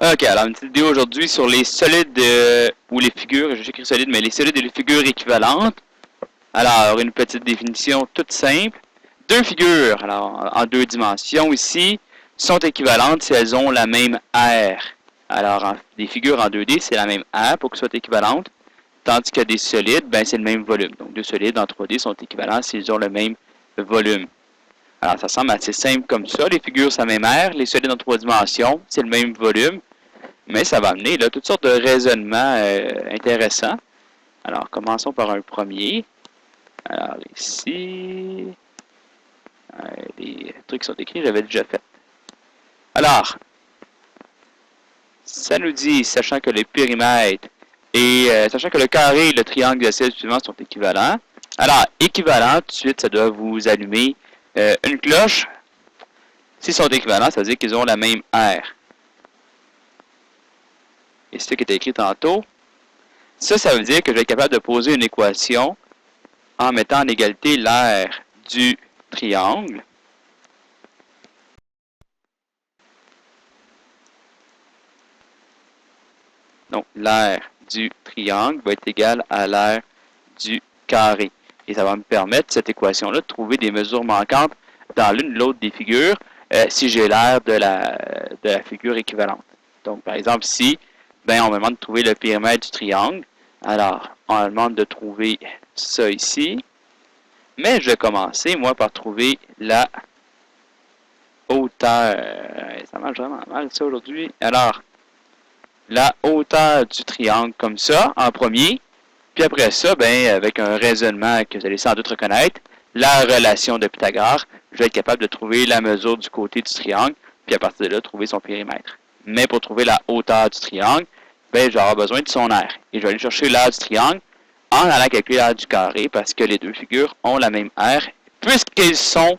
Ok, alors une petite vidéo aujourd'hui sur les solides ou les figures, j'ai écrit solides, mais les solides et les figures équivalentes. Alors, une petite définition toute simple. Deux figures, alors en deux dimensions ici, sont équivalentes si elles ont la même aire. Alors, des figures en 2D, c'est la même aire pour qu'elles soient équivalentes, tandis que des solides, ben c'est le même volume. Donc, deux solides en 3D sont équivalents s'ils ont le même volume. Alors, ça semble assez simple comme ça. Les figures, c'est la même aire. Les solides en 3 dimensions, c'est le même volume. Mais ça va amener là, toutes sortes de raisonnements intéressants. Alors, commençons par un premier. Alors, ici, les trucs qui sont écrits, j'avais déjà fait. Alors, ça nous dit, sachant que le périmètre et sachant que le carré et le triangle de celle suivant sont équivalents. Alors, équivalent, tout de suite, ça doit vous allumer une cloche. S'ils sont équivalents, ça veut dire qu'ils ont la même aire. Et c'est ce qui était écrit tantôt. Ça veut dire que je vais être capable de poser une équation en mettant en égalité l'aire du triangle donc l'aire du triangle va être égale à l'aire du carré. Et ça va me permettre, cette équation-là, de trouver des mesures manquantes dans l'une ou l'autre des figures si j'ai l'aire de la figure équivalente. Donc, par exemple, ici, ben, on me demande de trouver le périmètre du triangle. Alors, on me demande de trouver ça ici. Mais je vais commencer, moi, par trouver la hauteur. Ça marche vraiment mal, ça, aujourd'hui. Alors, la hauteur du triangle, comme ça, en premier. Puis après ça, ben, avec un raisonnement que vous allez sans doute reconnaître, la relation de Pythagore, je vais être capable de trouver la mesure du côté du triangle, puis à partir de là, trouver son périmètre. Mais pour trouver la hauteur du triangle, ben, je vais avoir besoin de son aire. Et je vais aller chercher l'aire du triangle en allant calculer l'aire du carré, parce que les deux figures ont la même aire, puisqu'ils sont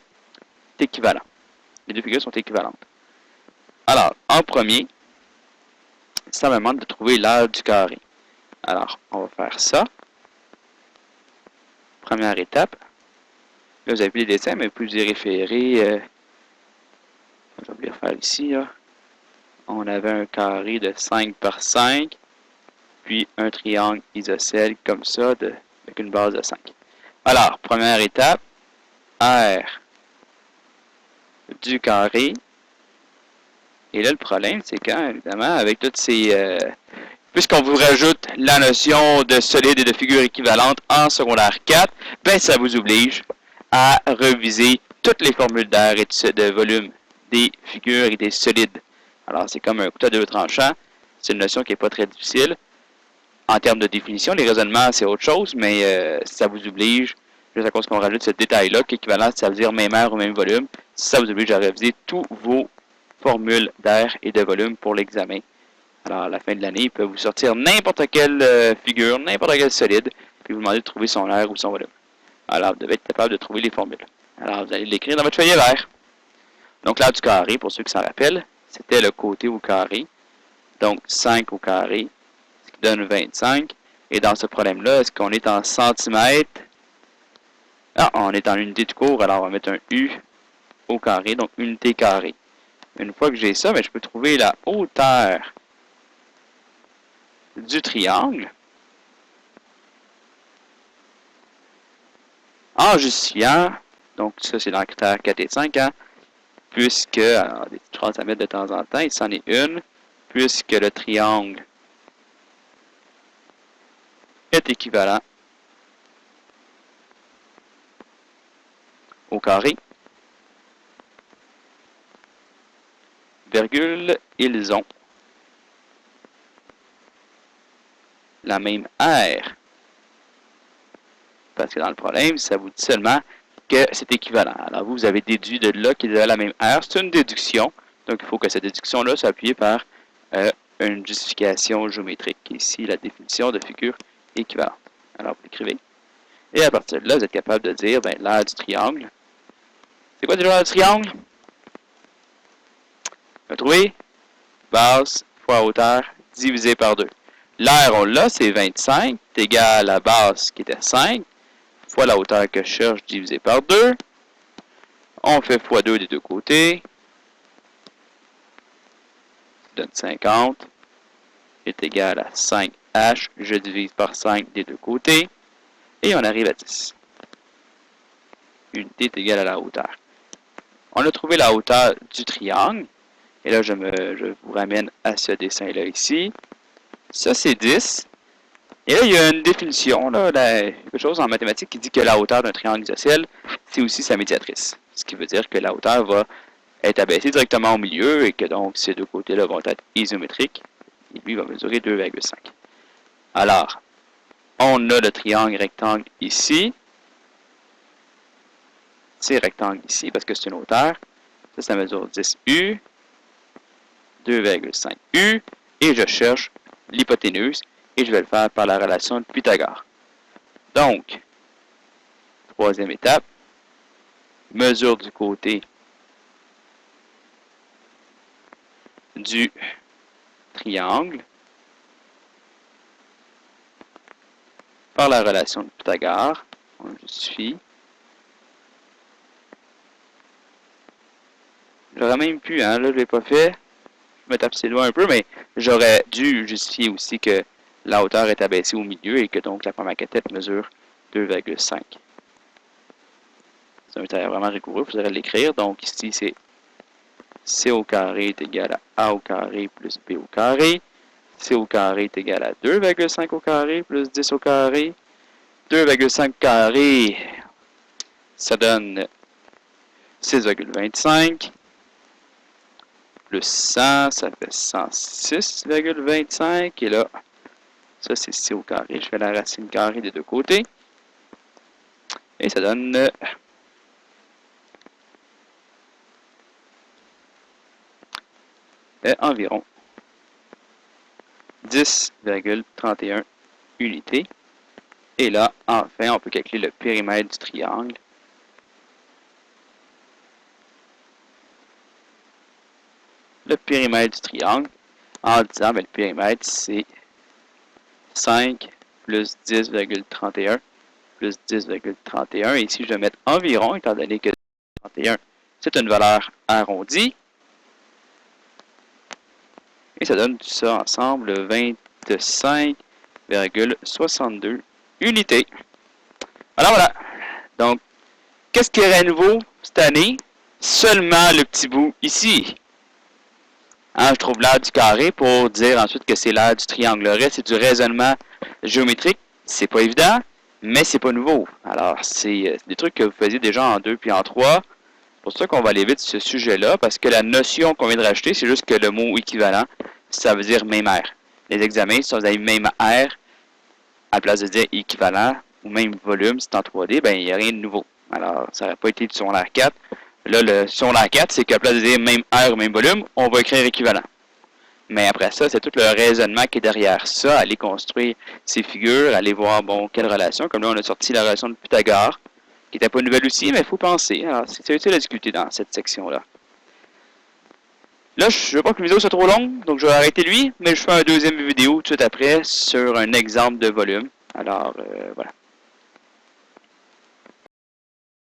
équivalents. Les deux figures sont équivalentes. Alors, en premier, ça me demande de trouver l'aire du carré. Alors, on va faire ça. Première étape. Là, vous avez vu les dessins, mais vous y référer. Je vais le faire ici. Là. On avait un carré de 5 par 5, puis un triangle isocèle comme ça, avec une base de 5. Alors, première étape, R du carré. Et là, le problème, c'est quand, évidemment, avec toutes ces... puisqu'on vous rajoute la notion de solide et de figure équivalente en secondaire 4, ben ça vous oblige à reviser toutes les formules d'air et de volume des figures et des solides. Alors, c'est comme un couteau à deux tranchants. C'est une notion qui n'est pas très difficile. En termes de définition, les raisonnements, c'est autre chose, mais ça vous oblige, juste à cause qu'on rajoute ce détail-là, qu'équivalence, ça veut dire même air ou même volume, ça vous oblige à réviser tous vos formules d'air et de volume pour l'examen. Alors, à la fin de l'année, il peut vous sortir n'importe quelle figure, n'importe quel solide, puis vous demander de trouver son air ou son volume. Alors, vous devez être capable de trouver les formules. Alors, vous allez l'écrire dans votre feuillet vert. Donc, l'aire du carré, pour ceux qui s'en rappellent, c'était le côté au carré. Donc, 5 au carré, ce qui donne 25. Et dans ce problème-là, est-ce qu'on est en centimètres? Ah, on est en unité de cours, alors on va mettre un U au carré, donc unité carrée. Une fois que j'ai ça, ben, je peux trouver la hauteur du triangle en justifiant, donc ça c'est dans le critère 4 et 5, hein, puisque, alors des petites phrases à mettre de temps en temps, il s'en est une, puisque le triangle est équivalent au carré, virgule, ils ont la même aire. Parce que dans le problème, ça vous dit seulement que c'est équivalent. Alors vous avez déduit de là qu'ils avaient la même aire. C'est une déduction. Donc il faut que cette déduction-là soit appuyée par une justification géométrique. Ici, la définition de figure équivalente. Alors vous l'écrivez. Et à partir de là, vous êtes capable de dire ben, l'aire du triangle. C'est quoi déjà l'aire du triangle? Vous avez trouvé? Base fois hauteur divisé par 2. L'aire, on l'a, c'est 25, c'est égal à la base qui était 5, fois la hauteur que je cherche divisé par 2. On fait x2 des deux côtés. donne 50, est égal à 5h, je divise par 5 des deux côtés, et on arrive à 10. Unité est égale à la hauteur. On a trouvé la hauteur du triangle, et là je vous ramène à ce dessin-là ici. Ça c'est 10. Et là, il y a une définition, là, quelque chose en mathématiques qui dit que la hauteur d'un triangle isocèle, c'est aussi sa médiatrice. Ce qui veut dire que la hauteur va être abaissée directement au milieu et que donc ces deux côtés-là vont être isométriques. Et lui va mesurer 2,5. Alors, on a le triangle rectangle ici. C'est rectangle ici parce que c'est une hauteur. Ça mesure 10U, 2,5U. Et je cherche l'hypoténuse. Et je vais le faire par la relation de Pythagore. Donc, troisième étape, mesure du côté du triangle par la relation de Pythagore. On justifie. J'aurais même pu, hein, là je ne l'ai pas fait, je me tape ses doigts un peu, mais j'aurais dû justifier aussi que la hauteur est abaissée au milieu et que donc la première cathète mesure 2,5. C'est un tailleur vraiment rigoureux, il faudrait l'écrire. Donc ici, c'est C au carré est égal à A au carré plus B au carré. C au carré est égal à 2,5 au carré plus 10 au carré. 2,5 carré, ça donne 6,25. Plus 100, ça fait 106,25. Et là, ça c'est C au carré. Je fais la racine carrée des deux côtés. Et ça donne environ 10,31 unités. Et là, enfin, on peut calculer le périmètre du triangle. Le périmètre du triangle, en disant, le périmètre, c'est 5 plus 10,31 plus 10,31. Et ici, je vais mettre environ, étant donné que 31, c'est une valeur arrondie. Et ça donne tout ça ensemble 25,62 unités. Alors voilà. Donc, qu'est-ce qui est nouveau cette année? Seulement le petit bout ici. Hein, je trouve l'aire du carré pour dire ensuite que c'est l'aire du triangle. Le reste, c'est du raisonnement géométrique. C'est pas évident, mais c'est pas nouveau. Alors, c'est des trucs que vous faisiez déjà en 2 puis en 3. C'est pour ça qu'on va aller vite sur ce sujet-là, parce que la notion qu'on vient de rajouter, c'est juste que le mot équivalent, ça veut dire même aire. Les examens, si vous avez même aire, à la place de dire équivalent, ou même volume, c'est en 3D, ben il n'y a rien de nouveau. Alors, ça n'aurait pas été du secondaire 4. Là, le secondaire 4, c'est qu'à la place de dire même aire ou même volume, on va écrire équivalent. Mais après ça, c'est tout le raisonnement qui est derrière ça, aller construire ces figures, aller voir, bon, quelle relation. Comme là, on a sorti la relation de Pythagore, qui n'était pas nouvelle aussi, mais il faut penser. Alors, c'est utile à discuter dans cette section-là. Là, je ne veux pas que la vidéo soit trop longue, donc je vais arrêter lui, mais je fais une deuxième vidéo tout de suite après sur un exemple de volume. Alors, voilà.